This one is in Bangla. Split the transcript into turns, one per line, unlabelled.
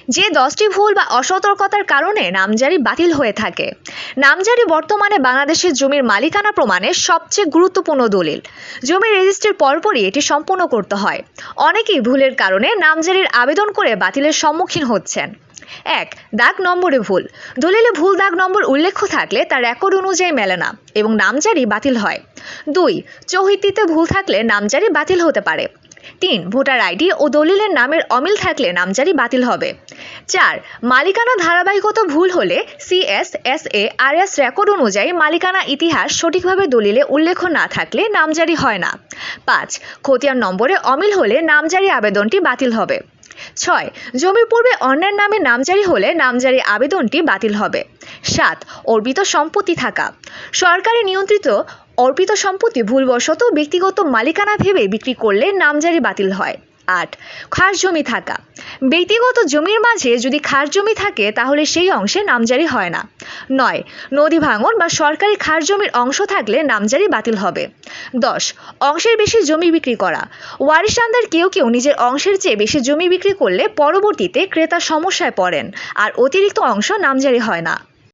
যে 10টি ভুল বা অসতর্কতার কারণে নামজারি বাতিল হয়ে থাকে। নামজারি বর্তমানে বাংলাদেশের জমির মালিকানা প্রমাণের সবচেয়ে গুরুত্বপূর্ণ দলিল। জমির রেজিস্ট্রির পরপরই এটি সম্পন্ন করতে হয়। অনেকেই ভুলের কারণে নামজারির আবেদন করে বাতিলের সম্মুখীন হচ্ছেন। 1. দাগ নম্বরে ভুল। দলিলে ভুল দাগ নম্বর উল্লেখ থাকলে তা রেকর্ড অনুযায়ী মেলে না এবং নামজারি বাতিল হয়। 2. চৌহিদ্দিতে ভুল থাকলে নামজারি বাতিল হতে পারে। 3. ভোটার আইডি ও দলিলের নামের অমিল থাকলে নামজারি বাতিল হবে। 4. মালিকানা ধারাবাহিকতা ভুল হলে CSSARS রেকর্ড অনুযায়ী মালিকানা ইতিহাস সঠিকভাবে দলিলে উল্লেখ না থাকলে নামজারি হয় না। 5. খতিয়ান নম্বরে অমিল হলে নামজারি আবেদনটি বাতিল হবে। 6. জমির পূর্বে অন্যের নামে নামজারি হলে নামজারি আবেদনটি বাতিল হবে। 7. অর্পিত সম্পত্তি থাকা। সরকারি নিয়ন্ত্রিত অর্পিত সম্পত্তি ভুলবশত ব্যক্তিগত মালিকানা ভেবে বিক্রি করলে নামজারি বাতিল হয়। 8. খাস জমি থাকা। ব্যক্তিগত জমির মাঝে যদি খাস জমি থাকে তাহলে সেই অংশে নামজারি হয় না। 9. নদী ভাঙন বা সরকারি খাস জমির অংশ থাকলে নামজারি বাতিল হবে। 10. অংশের বেশি জমি বিক্রি করা। ওয়ারিশানদের কেউ কেউ নিজের অংশের চেয়ে বেশি জমি বিক্রি করলে পরবর্তীতে ক্রেতা সমস্যায় পড়েন আর অতিরিক্ত অংশ নামজারি হয় না।